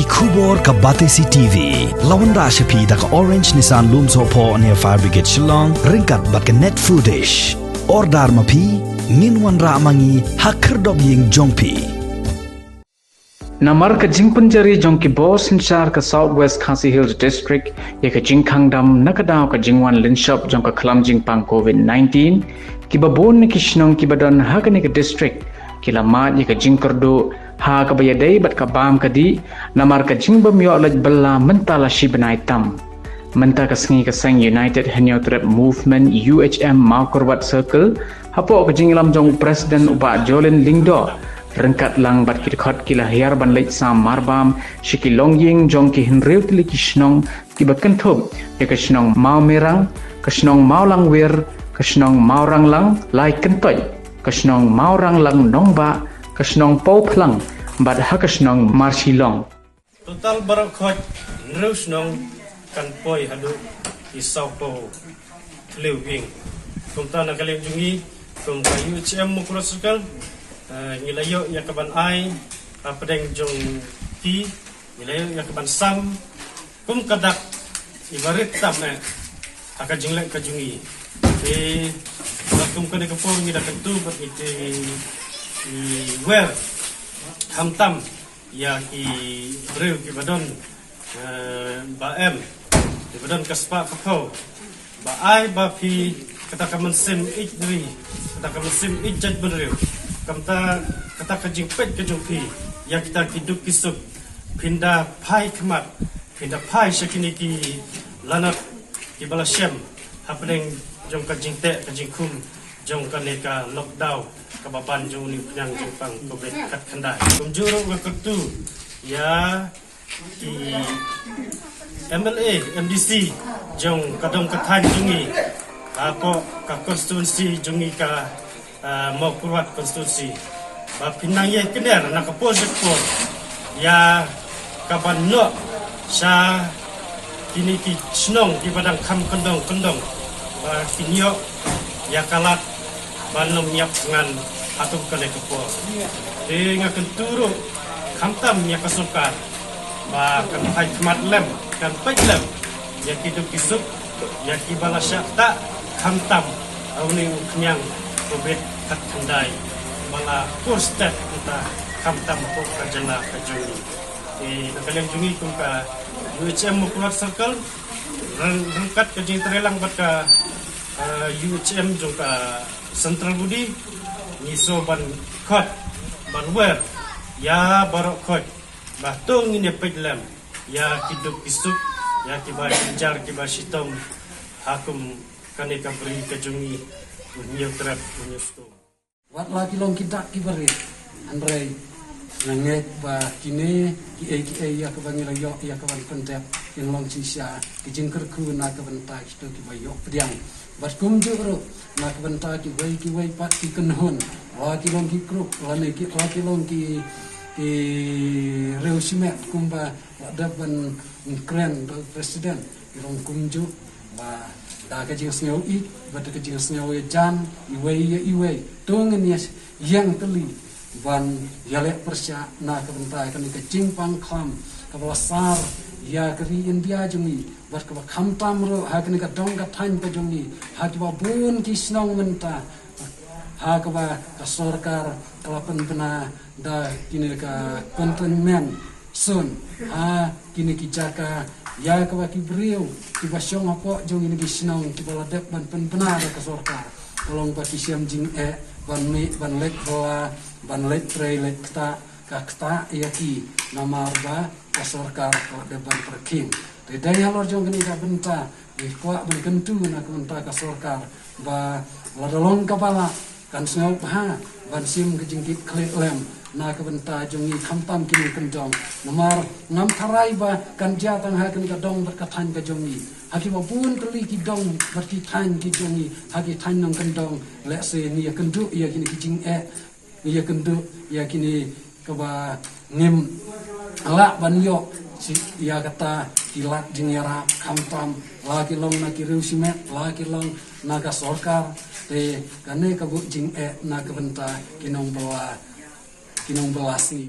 Kubor ka Batesi TV. Lawan Rashapi da ka Orange Nissan Looms Hopo near Fire Brigade Shnong. Ringkat bat ka net foodish. Ordar mapi. Minwan ra mangi hakerdog ying jongpi. Namar ka jingpunjari jongki boss inchar ka Southwest Khasi Hills District ya ka jingkangdam nakadaw ka jingwan linshop jong ka klamjing pang COVID-19 kibabon ni Shnong kibadon ha ka ni ka district kilamat ya ka jingkerdo ha ka bayadai bat ka bam kadi namar ka jingbam yo laj balla mentala shibanai tam menta ka sengi ka sang United Hanyotrep Movement UHM Mawkyrwat Circle hapo ka jinglam jong President uba Jolin Lingdo rengkat lang bat kirkot kila hiar ban leit sam marbam shiki longying jong ki hinreu tili ki Shnong ki bat kentup ya ka Shnong mau merang ka Shnong mau lang wir ka Shnong mau rang lang lai kentoy ka Shnong mau rang lang nongba ka Shnong pau plang bat ha ka Shnong marshilong total barakot hinreu Shnong kan poi hadu ki saupo leu wing kumta na kalem jungi kum ka UHM Mawkyrwat Circle nilayo ya kaban ai pedeng jong ti nilayo ya kaban sam kum kadak ibarit tam aka jinglek ka jungi kum kene kapor ni dak tu bat ite wer hamtam ya ki breu ki badon ba em ki badon kaspa fakho ba ai ba pi kata kaman sim idri kata kaman sim ijat benreu kamta kata kajing pet kajung pi ya kita hidup kisuk pindah pai kemat pindah pai syakini ki lanat ki balasem hapeng jong kajing te kajing kum jong kaneka lockdown kababan jong ni penyang jong pang covid kat kandai kumjuro waktu ya ki MLA MDC jong kadong kathan jungi apo ka konstitusi jungi ka Mawkyrwat konstitusi ba pinang ye kener na ka project ko ya kaban no sa kini ki Shnong ki badang kham kendong ba kinyo ya kalat banom yak ngan atum kale ko po nga kenturu khamtam ya kasukar ba kan hai khmat lem kan pajlem ya kidup kisuk ya ki balasya ta khamtam awning knyang covid kat kandai mala first step kita kamtam ko kajana kajuni nakalang jungi kung ka UHM Mawkyrwat Circle rangkat kajing trelang bat ka UHM jong ka Central Budi niso ban khot ban wer ya barok khot batung ini peglam ya kidup kisuk ya kiba jar kiba sitom hakum kaneka beri kajungi punya terap punya sto wat lagi long kita kibari Andre nanget ba kini ki ya kabangila yo ya kaban kontep yang long sisa kijingker ku na kabanta sto ki bayo pediang bat kumju ro na kabanta ki wai pat ki kenhon lagi long ki kruk lane ki lagi long ki reusime kumba daban kren presiden long kumju ba da ka jing snyo I bata ka jing snyo jan iwe tungan yes yang teli ban yale persya na ka bentai kan ka jing pang kham ka basar ya kri India jungi bat ka kham tam ro ha kan ka dong ka than pa jungi ha ki ba bun ki Shnong menta ha ka ba ka sarkar kalapan pena da kini ka kontenmen sun ha kini ki jaka ya ka ki brio ki basyong apa jong ini ki Shnong ki baladep ban penbenar ka sorkar tolong ba ki siam jing ban lek bawa ban lek tre lek ta ka kta ya ki namar ba ka sorkar ka deban perking de daya lor jong ini ka benta ki kwa ban kentu na ka benta ka sorkar ba ladolong kepala kan snau ha ban sim ke jingkit klet lem na ka benta jongi khamtam kini kendong namar ngam tharai ba kan jatang ha kan ka dong berkathan ka jongi haki ba pun kali ki dong berki than ki jongi haki than nang kendong le se ni ya kendu ya kini ki jing ya kendu ya kini ka ba ngim ala ban yo si ya kata kilat jing yara khamtam lagi long na ki reusimet lagi long na ka sorkar te kane ka bu jing na ka benta kinong bawa kinong bawasni